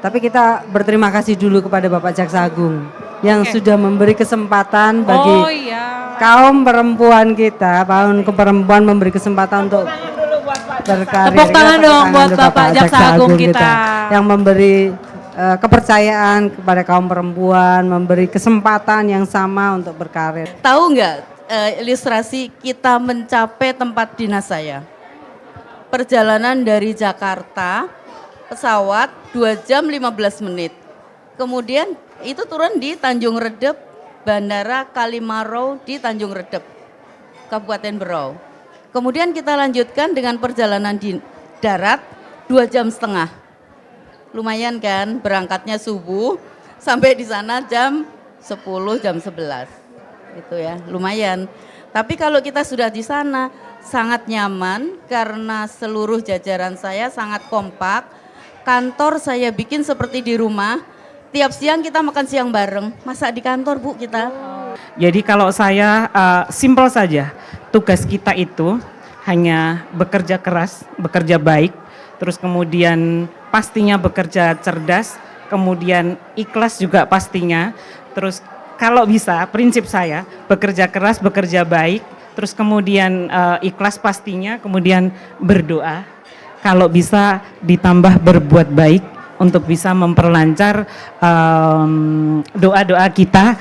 Tapi kita berterima kasih dulu kepada Bapak Jaksa Agung yang sudah memberi kesempatan bagi kaum perempuan kita, kaum perempuan memberi kesempatan untuk berkarir. Tepuk tangan dong buat Bapak Jaksa Agung kita. Yang memberi kepercayaan kepada kaum perempuan, memberi kesempatan yang sama untuk berkarir. Tahu nggak ilustrasi kita mencapai tempat dinas saya? Perjalanan dari Jakarta, pesawat 2 jam 15 menit. Kemudian itu turun di Tanjung Redep, Bandara Kalimarau di Tanjung Redep, Kabupaten Berau. Kemudian kita lanjutkan dengan perjalanan di darat 2,5 jam. Lumayan kan, berangkatnya subuh sampai di sana jam 10, jam 11. Itu ya, lumayan. Tapi kalau kita sudah di sana sangat nyaman karena seluruh jajaran saya sangat kompak. Kantor saya bikin seperti di rumah. Tiap siang kita makan siang bareng. Masak di kantor Bu kita. Jadi kalau saya simpel saja, tugas kita itu hanya bekerja keras, bekerja baik, terus kemudian pastinya bekerja cerdas, kemudian ikhlas juga pastinya, terus kalau bisa prinsip saya bekerja keras, bekerja baik, terus kemudian ikhlas pastinya, kemudian berdoa, kalau bisa ditambah berbuat baik untuk bisa memperlancar doa-doa kita.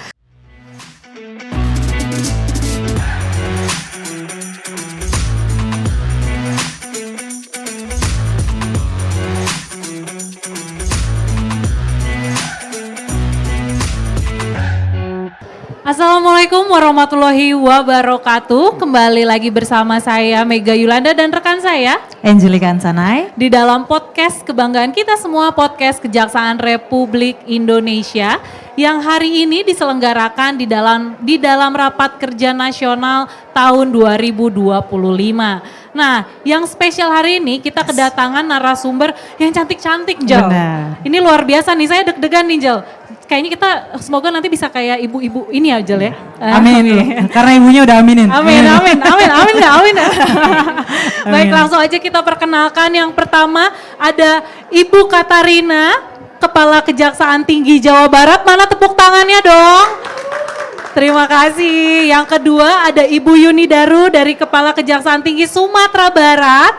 Assalamualaikum warahmatullahi wabarakatuh. Kembali lagi bersama saya Mega Yulanda dan rekan saya Angelika Ansanai di dalam podcast kebanggaan kita semua, podcast Kejaksaan Republik Indonesia yang hari ini diselenggarakan di dalam Rapat Kerja Nasional tahun 2025. Nah, yang spesial hari ini kita kedatangan narasumber yang cantik-cantik, Jel. Benar. Ini luar biasa nih, saya deg-degan nih, Jel. Kayaknya kita semoga nanti bisa kayak ibu-ibu ini ya, Jel ya. Amin. Karena ibunya udah aminin. Amin. Baik, langsung aja kita perkenalkan. Yang pertama ada Ibu Katarina, Kepala Kejaksaan Tinggi Jawa Barat. Mana tepuk tangannya dong? Terima kasih. Yang kedua ada Ibu Yuni Daru dari Kepala Kejaksaan Tinggi Sumatera Barat.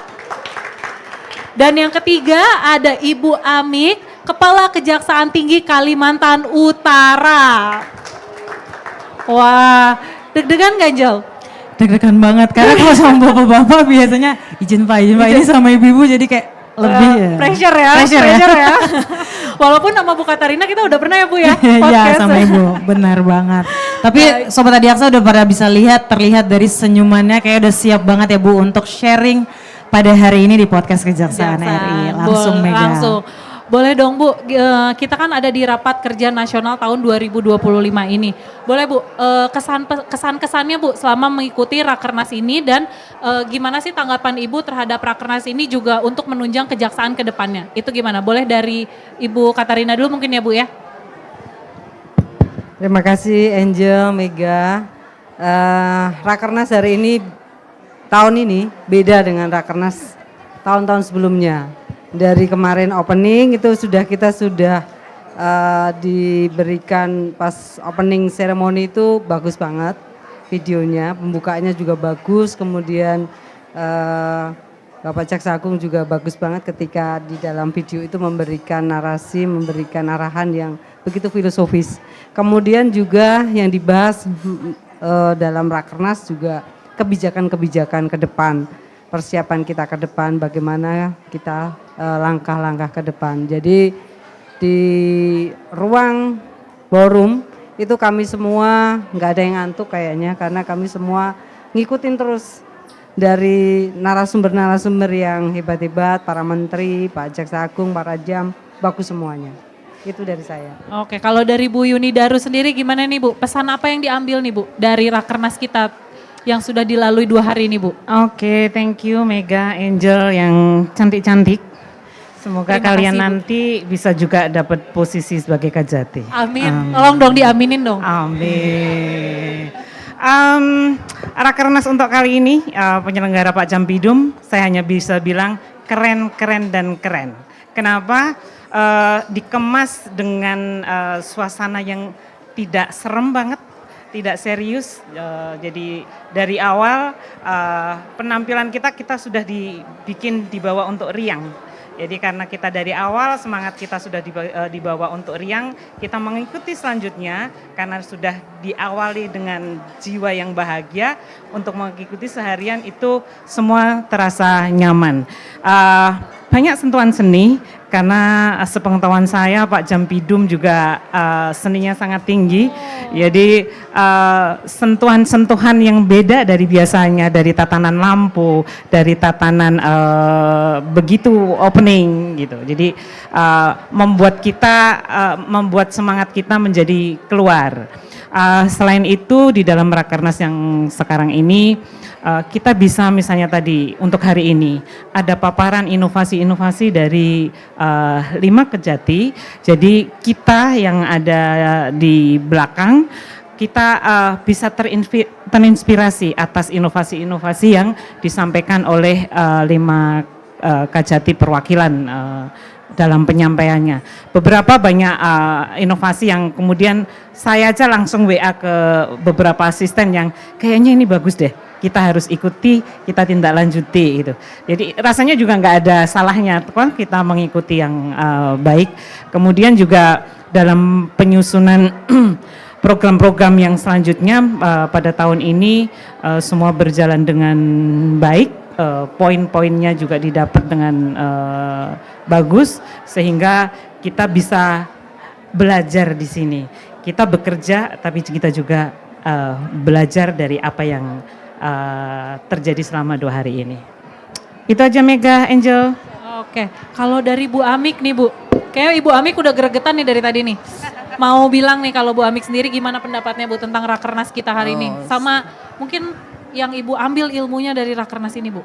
Dan yang ketiga ada Ibu Amik, Kepala Kejaksaan Tinggi Kalimantan Utara. Wah, deg-degan gak, Jel? Deg-degan banget karena kalau sama bapak-bapak biasanya izin Pak. Ini sama ibu-ibu jadi kayak lebih pressure ya. Walaupun nama Bu Katarina kita udah pernah ya Bu ya. Iya sama ibu, benar banget. Tapi Sobat Adiaksa udah pada bisa terlihat dari senyumannya kayak udah siap banget ya Bu untuk sharing pada hari ini di podcast Kejaksaan RI. Langsung Mega. Langsung. Boleh dong Bu, kita kan ada di Rapat Kerja Nasional tahun 2025 ini. Boleh Bu, kesan-kesannya Bu selama mengikuti Rakernas ini dan gimana sih tanggapan Ibu terhadap Rakernas ini juga untuk menunjang kejaksaan ke depannya? Itu gimana? Boleh dari Ibu Katarina dulu mungkin ya Bu ya? Terima kasih Angel, Mega. Rakernas hari ini, tahun ini beda dengan Rakernas tahun-tahun sebelumnya. Dari kemarin opening itu kita sudah diberikan pas opening ceremony itu bagus banget videonya, pembukaannya juga bagus, kemudian Bapak Jaksa Agung juga bagus banget ketika di dalam video itu memberikan narasi, memberikan arahan yang begitu filosofis. Kemudian juga yang dibahas dalam Rakernas juga kebijakan-kebijakan ke depan. Persiapan kita ke depan, bagaimana kita langkah-langkah ke depan. Jadi di ruang forum itu kami semua nggak ada yang ngantuk kayaknya karena kami semua ngikutin terus dari narasumber-narasumber yang hebat-hebat, para menteri, Pak Jaksa Agung, Pak Rajam, bagus semuanya. Itu dari saya. Oke, kalau dari Bu Yuni Daru sendiri gimana nih Bu? Pesan apa yang diambil nih Bu dari Rakernas kita yang sudah dilalui 2 hari ini Bu? Oke, thank you Mega, Angel yang cantik-cantik. Semoga kalian nanti bisa juga dapat posisi sebagai Kajati. Amin. Tolong dong diaminin dong. Amin. Rakernas untuk kali ini penyelenggara Pak Jampidum, saya hanya bisa bilang keren, keren dan keren. Kenapa? dikemas dengan suasana yang tidak serem banget, tidak serius. Jadi dari awal penampilan kita sudah dibawa untuk riang. Jadi karena kita dari awal semangat kita sudah dibawa untuk riang, kita mengikuti selanjutnya karena sudah diawali dengan jiwa yang bahagia untuk mengikuti seharian itu semua terasa nyaman. Banyak sentuhan seni karena sepengetahuan saya Pak Jampidum juga seninya sangat tinggi. Jadi sentuhan-sentuhan yang beda dari biasanya, dari tatanan lampu, dari tatanan begitu opening gitu. Jadi membuat semangat kita menjadi keluar. Selain itu di dalam Rakernas yang sekarang ini kita bisa misalnya tadi untuk hari ini ada paparan inovasi-inovasi dari 5 Kejati. Jadi kita yang ada di belakang kita bisa terinspirasi atas inovasi-inovasi yang disampaikan oleh 5 Kejati perwakilan dalam penyampaiannya. Beberapa banyak inovasi yang kemudian saya aja langsung WA ke beberapa asisten yang kayaknya ini bagus deh, kita harus ikuti, kita tindak lanjuti gitu. Jadi rasanya juga nggak ada salahnya kan kita mengikuti yang baik. Kemudian juga dalam penyusunan program-program yang selanjutnya pada tahun ini semua berjalan dengan baik. Poin-poinnya juga didapat dengan bagus sehingga kita bisa belajar di sini. Kita bekerja tapi kita juga belajar dari apa yang terjadi selama 2 hari ini. Itu aja Mega, Angel. Oke, kalau dari Bu Amik nih Bu, kayak Ibu Amik udah gregetan nih dari tadi nih. Mau bilang nih kalau Bu Amik sendiri gimana pendapatnya Bu tentang Rakernas kita hari ini? Sama mungkin yang Ibu ambil ilmunya dari Rakernas ini Bu?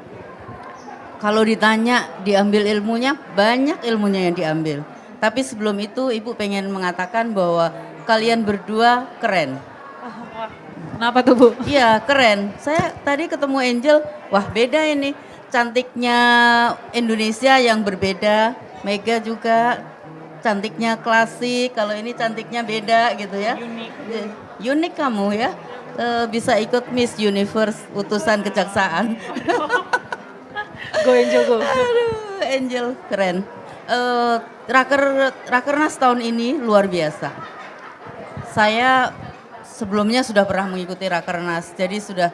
Kalau ditanya diambil ilmunya, banyak ilmunya yang diambil. Tapi sebelum itu Ibu pengen mengatakan bahwa kalian berdua keren. Kenapa tuh Bu? Iya keren, saya tadi ketemu Angel, wah beda ini. Cantiknya Indonesia yang berbeda, Mega juga cantiknya klasik, kalau ini cantiknya beda gitu ya. Unik kamu ya. Bisa ikut Miss Universe utusan kejaksaan. Go Angel go. Aduh, Angel keren. Rakernas tahun ini luar biasa. Saya sebelumnya sudah pernah mengikuti Rakernas, jadi sudah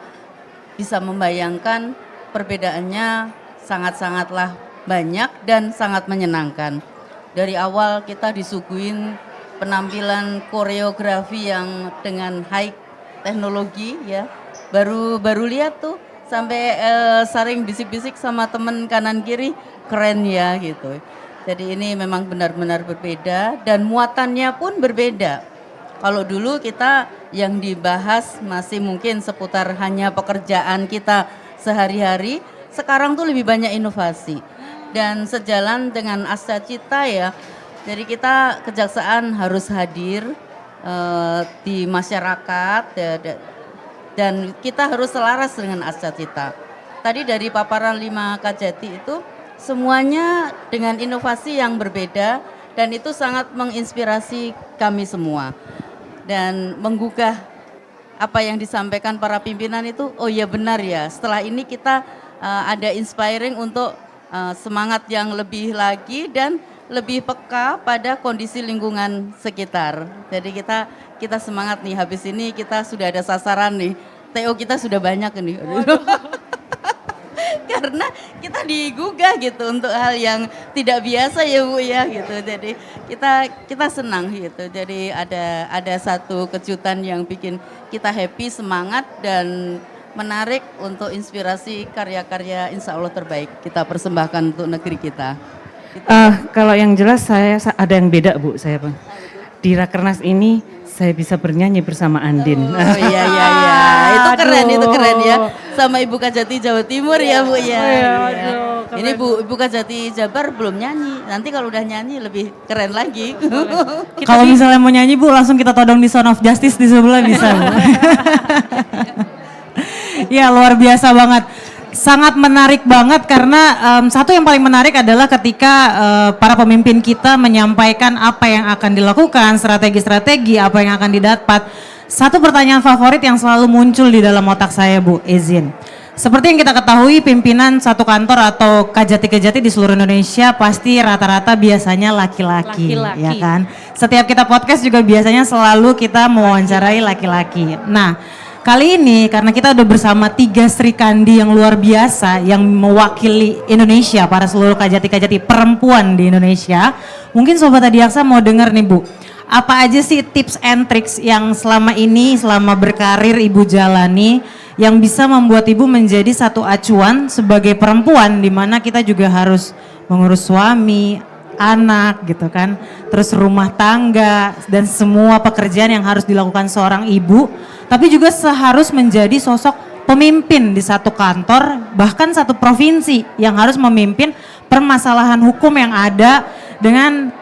bisa membayangkan perbedaannya sangat-sangatlah banyak dan sangat menyenangkan. Dari awal kita disuguhin penampilan koreografi yang dengan high teknologi ya. Baru lihat tuh sampai saring bisik-bisik sama temen kanan kiri, keren ya gitu. Jadi ini memang benar-benar berbeda dan muatannya pun berbeda. Kalau dulu kita yang dibahas masih mungkin seputar hanya pekerjaan kita sehari-hari, sekarang tuh lebih banyak inovasi. Dan sejalan dengan Asca Cita ya, jadi kita kejaksaan harus hadir di masyarakat dan kita harus selaras dengan Asca Cita. Tadi dari paparan 5 Kejati itu semuanya dengan inovasi yang berbeda dan itu sangat menginspirasi kami semua. Dan menggugah apa yang disampaikan para pimpinan itu, oh iya benar ya, setelah ini kita ada inspiring untuk semangat yang lebih lagi dan lebih peka pada kondisi lingkungan sekitar. Jadi kita semangat nih, habis ini kita sudah ada sasaran nih, TO kita sudah banyak nih. Karena kita digugah gitu untuk hal yang tidak biasa ya Bu ya gitu. Jadi kita senang gitu. Jadi ada satu kejutan yang bikin kita happy, semangat dan menarik untuk inspirasi karya-karya insya Allah terbaik kita persembahkan untuk negeri kita. Kalau yang jelas saya ada yang beda Bu, saya Bang. Di Rakernas ini saya bisa bernyanyi bersama Andin. Oh iya, itu keren ya. Sama Ibu Kejati Jawa Timur ya Bu ya. Ini Ibu Kejati Jabar belum nyanyi. Nanti kalau udah nyanyi lebih keren lagi. Kalau misalnya mau nyanyi Bu, langsung kita todong di Son of Justice di sebelah bisa Bu. Ya luar biasa banget. sangat menarik banget karena satu yang paling menarik adalah ketika para pemimpin kita menyampaikan apa yang akan dilakukan, strategi-strategi, apa yang akan didapat. Satu pertanyaan favorit yang selalu muncul di dalam otak saya, Bu, izin. Seperti yang kita ketahui, pimpinan satu kantor atau kajati-kajati di seluruh Indonesia pasti rata-rata biasanya laki-laki, ya kan? Setiap kita podcast juga biasanya selalu kita mewawancarai laki-laki. Nah, kali ini karena kita udah bersama 3 Sri Kandi yang luar biasa yang mewakili Indonesia, para seluruh kajati-kajati perempuan di Indonesia. Mungkin Sobat Adiaksa mau dengar nih, Bu. Apa aja sih tips and tricks yang selama ini, selama berkarir Ibu jalani, yang bisa membuat Ibu menjadi satu acuan sebagai perempuan, di mana kita juga harus mengurus suami, anak gitu kan, terus rumah tangga dan semua pekerjaan yang harus dilakukan seorang ibu, tapi juga seharus menjadi sosok pemimpin di satu kantor, bahkan satu provinsi yang harus memimpin permasalahan hukum yang ada dengan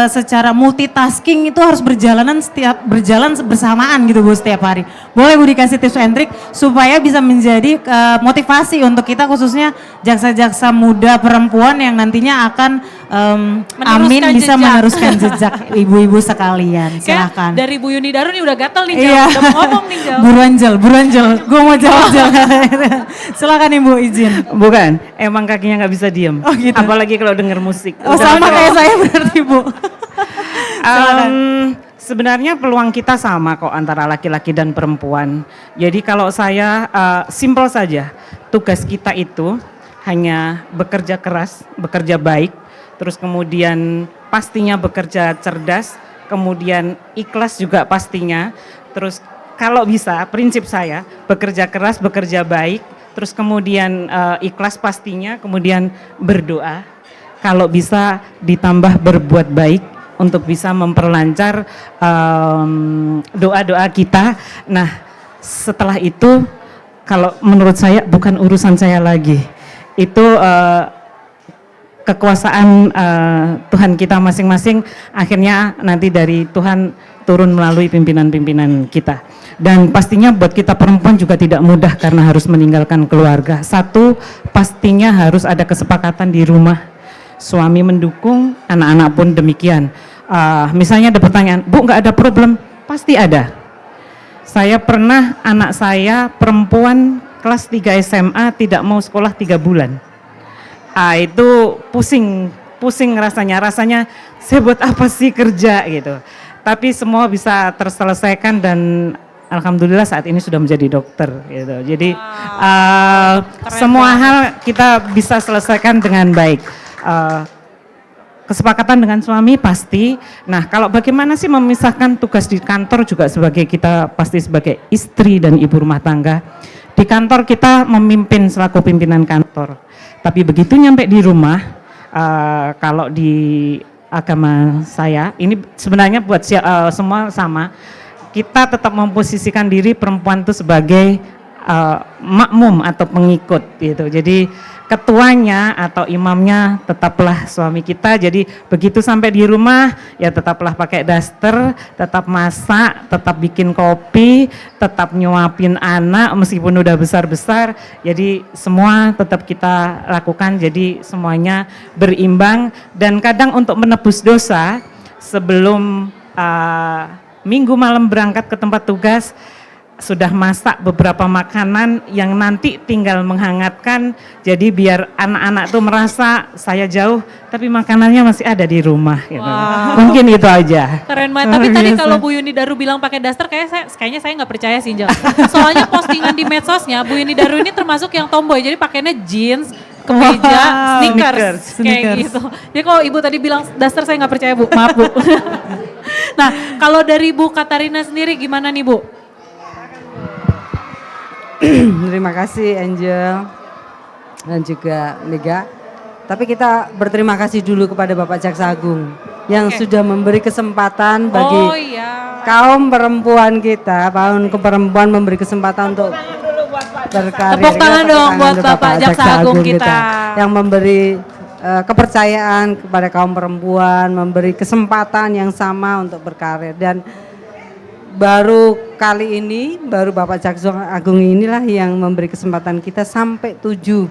secara multitasking itu harus berjalan bersamaan gitu Bu setiap hari. Boleh Bu dikasih tips and trick supaya bisa menjadi motivasi untuk kita khususnya jaksa-jaksa muda perempuan yang nantinya akan amin bisa meneruskan jejak ibu-ibu sekalian. Silakan. Dari Bu Yuni Daru nih udah gatel nih Iya. udah mau ngomong nih jawab. Buruan Jel, gue mau jawab Jel. Silakan Ibu izin. Bukan, emang kakinya nggak bisa diem. Oh, gitu. Apalagi kalau denger musik. Oh sama kayak saya berarti Bu. Sebenarnya peluang kita sama kok antara laki-laki dan perempuan. Jadi kalau saya simpel saja, tugas kita itu hanya bekerja keras, bekerja baik, terus kemudian pastinya bekerja cerdas, kemudian ikhlas juga pastinya. Terus kalau bisa, prinsip saya bekerja keras, bekerja baik, terus kemudian ikhlas pastinya, kemudian berdoa. Kalau bisa ditambah berbuat baik untuk bisa memperlancar doa-doa kita. Nah, setelah itu kalau menurut saya bukan urusan saya lagi. Itu kekuasaan Tuhan kita masing-masing, akhirnya nanti dari Tuhan turun melalui pimpinan-pimpinan kita. Dan pastinya buat kita perempuan juga tidak mudah karena harus meninggalkan keluarga. Satu, pastinya harus ada kesepakatan di rumah. Suami mendukung, anak-anak pun demikian. Misalnya ada pertanyaan, Bu nggak ada problem? Pasti ada. Saya pernah anak saya perempuan kelas 3 SMA tidak mau sekolah 3 bulan. Itu pusing rasanya saya buat apa sih kerja gitu. Tapi semua bisa terselesaikan dan alhamdulillah saat ini sudah menjadi dokter gitu. Jadi semua hal kita bisa selesaikan dengan baik. Kesepakatan dengan suami pasti. Nah, kalau bagaimana sih memisahkan tugas di kantor juga sebagai kita pasti sebagai istri dan ibu rumah tangga. Di kantor kita memimpin selaku pimpinan kantor. Tapi begitu nyampe di rumah, kalau di agama saya, ini sebenarnya buat semua sama. Kita tetap memposisikan diri perempuan itu sebagai makmum atau pengikut gitu. Jadi ketuanya atau imamnya tetaplah suami kita. Jadi begitu sampai di rumah ya tetaplah pakai daster, tetap masak, tetap bikin kopi, tetap nyuapin anak meskipun udah besar-besar. Jadi semua tetap kita lakukan, jadi semuanya berimbang. Dan kadang untuk menebus dosa sebelum minggu malam berangkat ke tempat tugas sudah masak beberapa makanan yang nanti tinggal menghangatkan, jadi biar anak-anak tuh merasa saya jauh tapi makanannya masih ada di rumah gitu. Wow. Mungkin itu aja. Keren banget. Tapi tadi kalau Bu Yuni Daru bilang pakai daster, kayaknya saya nggak percaya sih, Jel. Soalnya postingan di medsosnya Bu Yuni Daru ini termasuk yang tomboy, jadi pakainya jeans, kemeja, sneakers, kayak gitu. Jadi kalau Ibu tadi bilang daster, saya nggak percaya Bu, maaf Bu. Nah, kalau dari Bu Katarina sendiri gimana nih Bu? Terima kasih Angel dan juga Mega. Tapi kita berterima kasih dulu kepada Bapak Jaksa Agung yang sudah memberi kesempatan bagi kaum perempuan kita, kaum perempuan memberi kesempatan untuk berkarir. Tepuk tangan dong buat Bapak Jaksa Agung kita. Yang memberi kepercayaan kepada kaum perempuan, memberi kesempatan yang sama untuk berkarir. Dan baru kali ini, baru Bapak Jaksa Agung inilah yang memberi kesempatan kita sampai 7.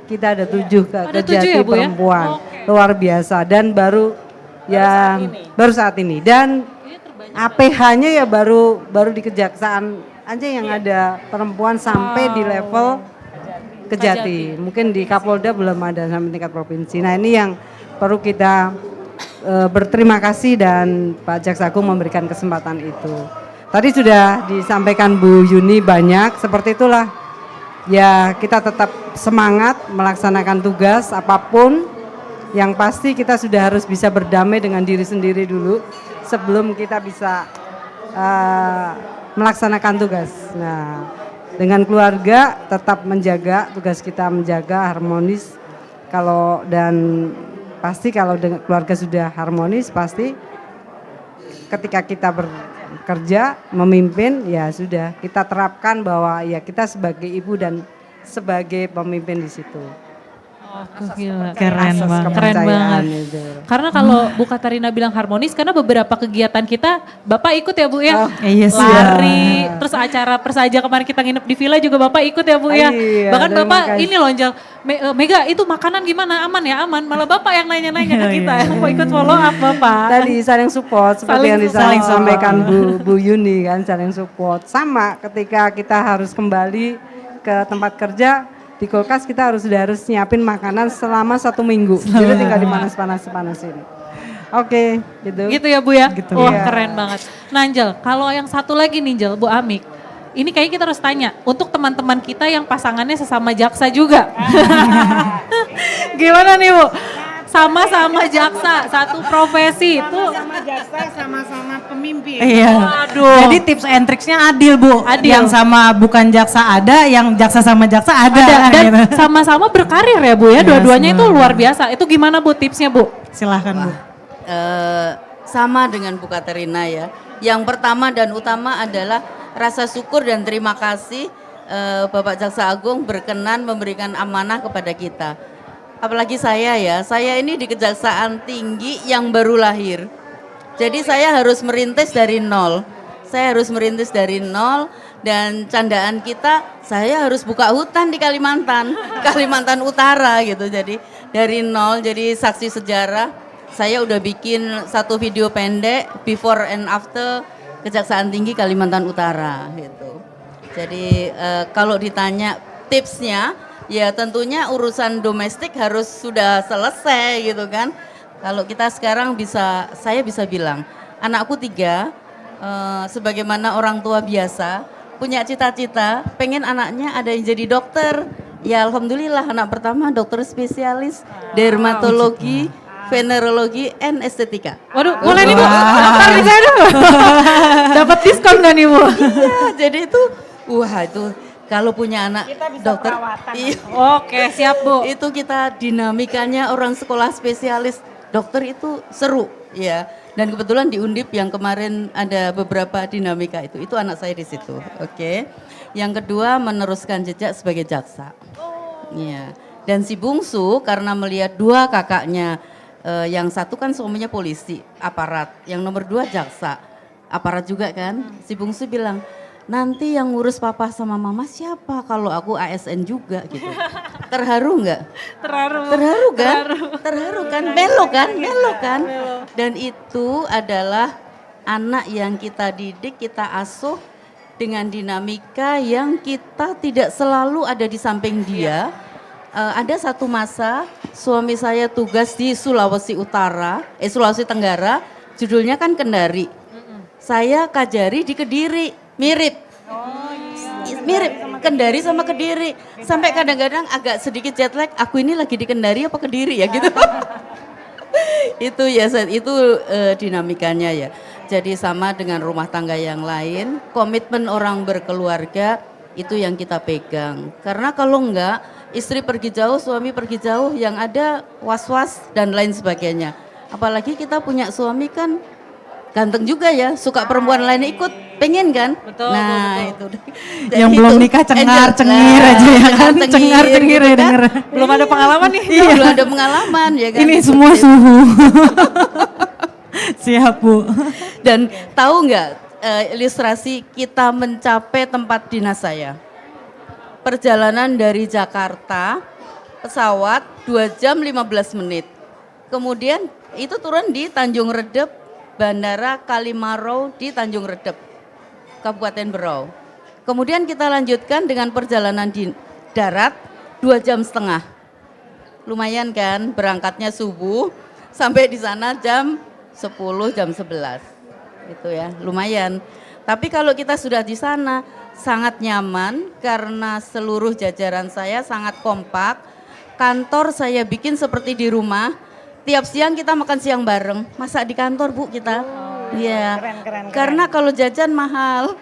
Kita ada 7 Ada 7 kejati ya, Bu, ya? perempuan. Oke. Luar biasa dan baru saat ini. Dan APH-nya ya baru di kejaksaan aja yang ada perempuan sampai di level Kejati. Mungkin di Kapolda belum ada sampai tingkat provinsi. Nah, ini yang perlu kita berterima kasih dan Pak Jaksa Agung memberikan kesempatan itu. Tadi sudah disampaikan Bu Yuni banyak, seperti itulah. Ya, kita tetap semangat melaksanakan tugas apapun. Yang pasti kita sudah harus bisa berdamai dengan diri sendiri dulu sebelum kita bisa melaksanakan tugas. Nah, dengan keluarga tetap menjaga, tugas kita menjaga harmonis. Dan pasti kalau dengan keluarga sudah harmonis, pasti ketika kita bekerja, memimpin, ya sudah kita terapkan bahwa ya kita sebagai ibu dan sebagai pemimpin di situ. Oh, gila. Keren Asas banget. Keren kepercayaan banget. itu. Karena kalau Bu Katarina bilang harmonis, karena beberapa kegiatan kita, Bapak ikut ya Bu ya? Iya sih. Lari, terus acara persaja kemarin kita nginep di villa juga Bapak ikut ya Bu ya? Iya, Bahkan terima Bapak kasih. ini loh Anjal, Mega itu makanan gimana, aman ya aman? Malah Bapak yang nanya-nanya ke kita, Bapak ikut follow up Bapak. Tadi saling support seperti Saling yang support. disampaikan Bu Yuni kan, saling support. Sama ketika kita harus kembali ke tempat kerja, di kulkas kita sudah harus nyiapin makanan selama 1 minggu. Jadi tinggal dipanas-panasin. Oke, gitu. Gitu ya Bu ya? Gitu. Wah Iya. keren banget. Nah Anjel, kalau yang satu lagi nih Anjel, Bu Amik. Ini kayaknya kita harus tanya, untuk teman-teman kita yang pasangannya sesama jaksa juga. Gimana nih Bu? Sama-sama jaksa, satu profesi itu. Sama jaksa, sama-sama pemimpin. Iya. Waduh. Jadi tips and tricksnya adil Bu. Adil. Yang sama bukan jaksa ada, yang jaksa sama jaksa ada. Dan gitu. sama-sama berkarir ya Bu ya, Iya, dua-duanya itu semua. luar biasa. Itu gimana Bu tipsnya Bu? Silahkan Bu. Sama dengan Bu Katerina ya. Yang pertama dan utama adalah rasa syukur dan terima kasih Bapak Jaksa Agung berkenan memberikan amanah kepada kita. Apalagi saya ini di Kejaksaan Tinggi yang baru lahir. Jadi saya harus merintis dari nol. Dan candaan kita, saya harus buka hutan di Kalimantan Utara gitu. Jadi dari nol, jadi saksi sejarah. Saya udah bikin satu video pendek before and after Kejaksaan Tinggi Kalimantan Utara gitu. Jadi kalau ditanya tipsnya, ya tentunya urusan domestik harus sudah selesai gitu kan. Kalau kita sekarang saya bisa bilang, anakku 3, sebagaimana orang tua biasa, punya cita-cita, pengen anaknya ada yang jadi dokter. Ya alhamdulillah anak pertama dokter spesialis dermatologi, venerologi, and estetika. Waduh, boleh nih Bu, daftar di saya dulu. Dapat diskon gak nih Bu? Iya, jadi itu, itu kalau punya anak dokter, iya, Oke, siap Bu. itu kita dinamikanya orang sekolah spesialis dokter itu seru, ya. Dan kebetulan di Undip yang kemarin ada beberapa dinamika itu anak saya di situ. Oke. Yang kedua meneruskan jejak sebagai jaksa. Iya. Dan si bungsu karena melihat 2 kakaknya, yang satu kan suaminya polisi, aparat, yang nomor 2 jaksa, aparat juga kan. Si bungsu bilang, nanti yang ngurus papa sama mama siapa kalau aku ASN juga gitu. Terharu nggak? Terharu kan? Melo kan? Dan itu adalah anak yang kita didik, kita asuh dengan dinamika yang kita tidak selalu ada di samping dia. Ada satu masa suami saya tugas di Sulawesi Tenggara, judulnya kan Kendari. Saya Kajari di Kediri, mirip. Kendari sama Kediri. Sampai kadang-kadang agak sedikit jet lag, aku ini lagi di Kendari apa Kediri ya gitu. itu dinamikanya ya. Jadi sama dengan rumah tangga yang lain, komitmen orang berkeluarga itu yang kita pegang. Karena kalau enggak, istri pergi jauh, suami pergi jauh, yang ada was-was dan lain sebagainya. Apalagi kita punya suami kan ganteng juga ya, suka perempuan lain ikut, pengen kan? Betul, Itu. Yang belum nikah cengar-cengir aja ya kan, cengar-cengir ya denger. Belum ada pengalaman nih. Belum ada pengalaman ya kan? Ini semua suhu. Siap Bu. Dan tahu nggak ilustrasi kita mencapai tempat dinas saya. Perjalanan dari Jakarta, pesawat 2 jam 15 menit. Kemudian itu turun di Tanjung Redep, Bandara Kalimarau di Tanjung Redep, Kabupaten Berau. Kemudian kita lanjutkan dengan perjalanan di darat 2 jam setengah. Lumayan kan, berangkatnya subuh, sampai di sana jam 10, jam 11. Itu ya, lumayan. Tapi kalau kita sudah di sana, sangat nyaman karena seluruh jajaran saya sangat kompak. Kantor saya bikin seperti di rumah. Tiap siang kita makan siang bareng. Masak di kantor Bu kita. Iya. Karena kalau jajan mahal.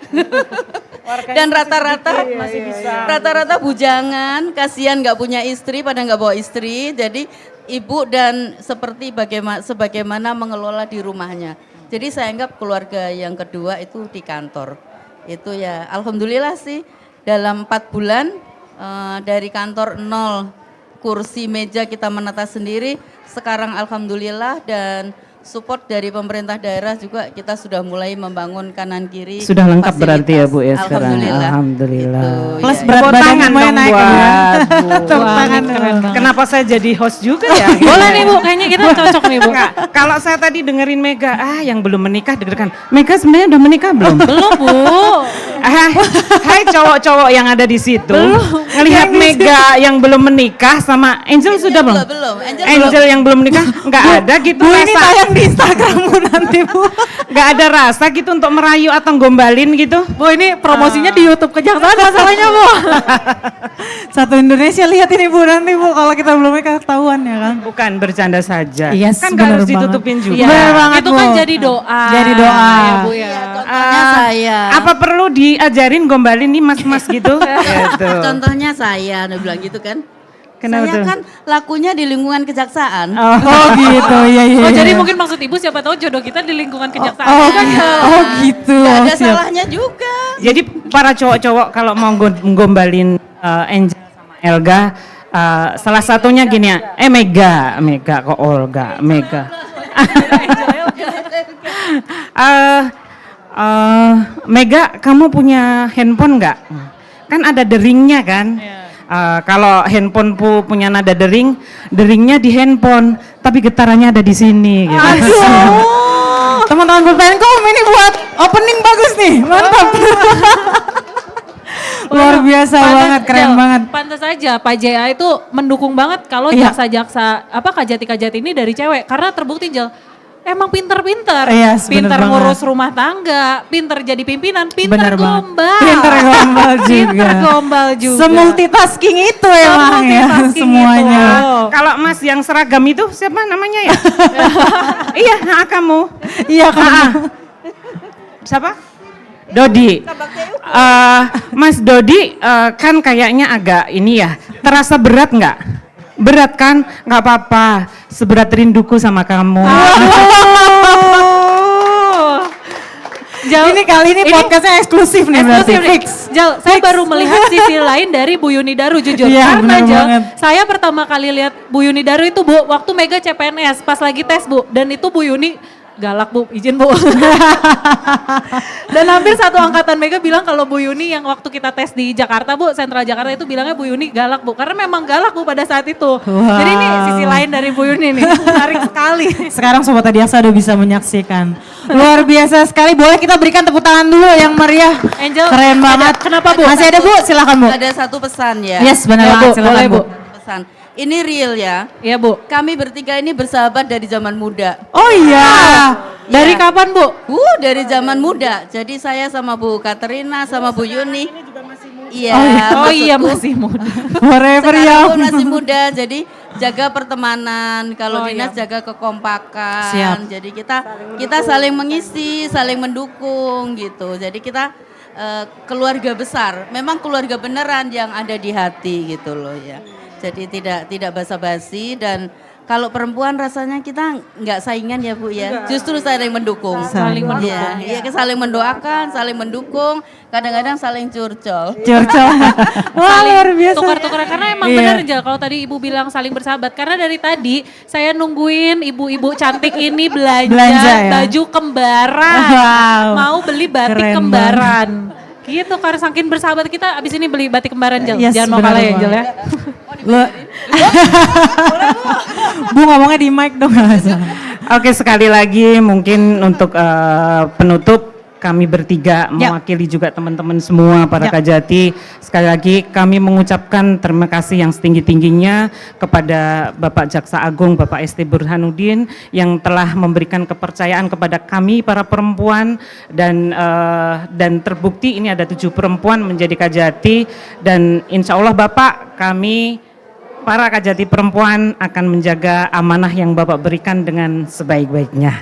Dan rata-rata bujangan, kasihan nggak punya istri, pada nggak bawa istri. Jadi ibu dan seperti sebagaimana mengelola di rumahnya. Jadi saya anggap keluarga yang kedua itu di kantor. Itu ya alhamdulillah sih dalam 4 bulan dari kantor 0 kursi meja kita menata sendiri, sekarang alhamdulillah dan support dari pemerintah daerah juga kita sudah mulai membangun kanan kiri. Sudah lengkap fasilitas. berarti ya Bu ya sekarang. Alhamdulillah. Gitu, Plus ya. berat Tepuk badan tangan semuanya dong naik buat ya. Bu. Tepuk tangan keren banget. Kenapa saya jadi host juga ya? Boleh nih Bu, kayaknya kita cocok nih Bu. Enggak, kalau saya tadi dengerin Mega, yang belum menikah deg-degan. Mega sebenarnya udah menikah belum? Belum Bu. Hai cowok-cowok yang ada di situ. Ngelihat Mega yang belum menikah sama Angel sudah belum? Belum. Angel yang belum menikah nggak ada gitu Bu ini rasa. tayang di Instagrammu nanti Bu. Nggak ada rasa gitu untuk merayu atau gombalin gitu. Bu ini promosinya di YouTube Kejaksaan masalahnya Bu. Satu Indonesia lihat ini Bu nanti Bu kalau kita belum nikah ketahuan ya kan. Bukan bercanda saja. Yes, kan bener harus banget. ditutupin juga. Iya. Bener banget, Itu Bu. kan jadi doa. Jadi doa. Ya Bu ya. Contohnya saya. Apa perlu diajarin gombalin nih mas-mas gitu? Gitu. Contohnya saya, dia bilang gitu kan. Kenapa saya tuh? kan lakunya di lingkungan kejaksaan. Oh gitu iya iya. Oh jadi iya. mungkin maksud Ibu siapa tahu jodoh kita di lingkungan kejaksaan. Oh, aja. oh gitu. Gak Oh, ada siap. salahnya juga. Jadi para cowok-cowok kalau mau gombalin Angel sama Elga, salah satunya gini ya, Mega kok Olga, Mega. Mega, kamu punya handphone nggak? Kan ada deringnya kan? Kalau handphone punya nada dering, deringnya di handphone, tapi getarannya ada di sini. Gitu. Aduh. Teman-teman Pulpenkom ini buat opening bagus nih, mantap. Luar biasa banget, keren banget. Pantas aja Pak JA itu mendukung banget kalau Iya. jaksa-jaksa kajati-kajati ini dari cewek karena terbukti Jel. Emang pinter-pinter, Yes, bener pinter banget. ngurus rumah tangga, pinter jadi pimpinan, pinter Bener banget. gombal. Pinter gombal juga. Pinter gombal juga. Semultitasking itu emang ya Semultitasking semuanya. itu. Kalau Mas yang seragam itu siapa namanya ya? Iya, kamu. Iya kan. Siapa? Dodi. Mas Dodi kan kayaknya agak ini ya, terasa berat nggak? Berat kan? Nggak apa-apa, seberat rinduku sama kamu. Jal, Ini kali ini podcastnya eksklusif nih berarti. eksklusif nih. Fix. Jal, saya baru melihat sisi lain dari Bu Yuni Daru jujur. Iya, Karena bener Jal, banget. saya pertama kali lihat Bu Yuni Daru itu Bu, waktu Mega CPNS pas lagi tes Bu. Dan itu Bu Yuni galak Bu, izin Bu. Dan hampir satu angkatan Mega bilang kalau Bu Yuni yang waktu kita tes di Jakarta Bu, Sentral Jakarta itu bilangnya Bu Yuni galak Bu. Karena memang galak Bu pada saat itu. Jadi ini sisi lain dari Bu Yuni nih, menarik sekali. Sekarang Sobat Adiaksa udah bisa menyaksikan. Luar biasa sekali. Boleh kita berikan tepuk tangan dulu yang meriah. Angel, Keren banget. kenapa, Bu? Masih ada Bu? Silakan Bu. Ada satu pesan ya. Yes, benar Ya, banget. Bu, Silakan boleh, Bu. Bu. Pesan. Ini real ya. Iya Bu. Kami bertiga ini bersahabat dari zaman muda. Oh iya. Dari Iya. kapan Bu? Dari zaman muda. Jadi saya sama Bu Katerina sama Bu Yuni. Iya. Oh iya maksudku, masih muda. Forever ya. sekarang pun masih muda. Jadi jaga pertemanan. Kalau Oh, dinas iya. jaga kekompakan. Siap. Jadi kita saling mengisi, saling mendukung gitu. Jadi kita keluarga besar. Memang keluarga beneran yang ada di hati gitu loh ya. Jadi tidak basa-basi dan Kalau perempuan rasanya kita nggak saingan ya Bu ya, justru saling mendukung. Saling mendukung. Iya, saling mendoakan, saling mendukung, kadang-kadang saling curcol. Curcol. Wah, luar biasa. Tukar-tukaran karena emang Iya. benar Jal kalau tadi Ibu bilang saling bersahabat karena dari tadi saya nungguin ibu-ibu cantik ini Belanja ya? baju kembaran. Wow. Mau beli batik Keren kembaran. Gitu karena saking bersahabat kita abis ini beli batik kembaran Jal. Yes, Jangan mau benar kalah ya banget. Jal ya. Bu ngomongnya di mic dong. Nggak masalah. Oke, sekali lagi mungkin untuk penutup kami bertiga Ya. mewakili juga teman-teman semua para Ya. Kajati. Sekali lagi kami mengucapkan terima kasih yang setinggi-tingginya kepada Bapak Jaksa Agung Bapak ST Burhanuddin yang telah memberikan kepercayaan kepada kami para perempuan dan terbukti ini ada 7 perempuan menjadi Kajati dan insya Allah Bapak kami para Kajati perempuan akan menjaga amanah yang Bapak berikan dengan sebaik-baiknya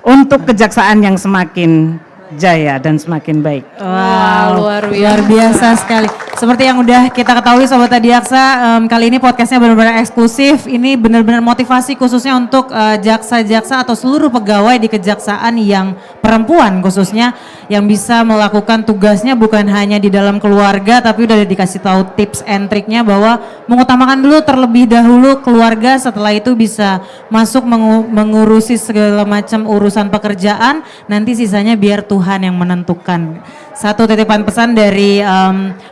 untuk kejaksaan yang semakin jaya dan semakin baik. Wow, luar biasa. Luar biasa sekali. Seperti yang udah kita ketahui Sobat Adiaksa, kali ini podcastnya benar-benar eksklusif. Ini benar-benar motivasi khususnya untuk jaksa-jaksa atau seluruh pegawai di kejaksaan yang perempuan khususnya yang bisa melakukan tugasnya bukan hanya di dalam keluarga tapi udah dikasih tahu tips and triknya bahwa mengutamakan dulu terlebih dahulu keluarga, setelah itu bisa masuk mengurusi segala macam urusan pekerjaan, nanti sisanya biar Tuhan yang menentukan. Satu titipan pesan dari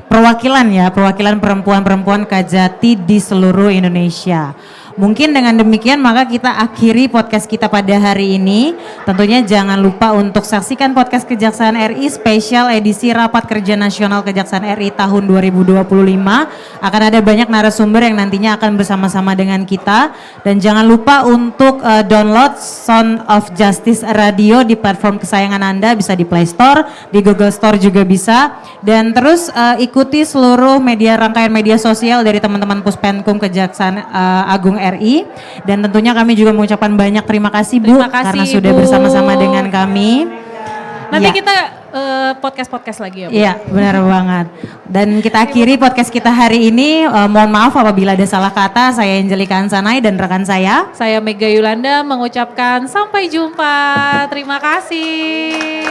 perwakilan perempuan-perempuan Kajati di seluruh Indonesia. Mungkin dengan demikian maka kita akhiri podcast kita pada hari ini. Tentunya jangan lupa untuk saksikan podcast Kejaksaan RI spesial edisi Rapat Kerja Nasional Kejaksaan RI tahun 2025. Akan ada banyak narasumber yang nantinya akan bersama-sama dengan kita. Dan jangan lupa untuk download Sound of Justice Radio di platform kesayangan Anda, bisa di Play Store, di Google Store juga bisa. Dan terus ikuti seluruh rangkaian media sosial dari teman-teman Puspenkum Kejaksaan Agung RI, dan tentunya kami juga mengucapkan banyak terima kasih Bu Terima kasih, karena sudah Ibu. bersama-sama dengan kami. Nanti Ya. kita podcast lagi ya Bu. Iya, benar banget. Dan kita akhiri podcast kita hari ini. Mohon maaf apabila ada salah kata. Saya Angelika Ansanai dan rekan saya. Saya Mega Yulanda mengucapkan sampai jumpa. Terima kasih.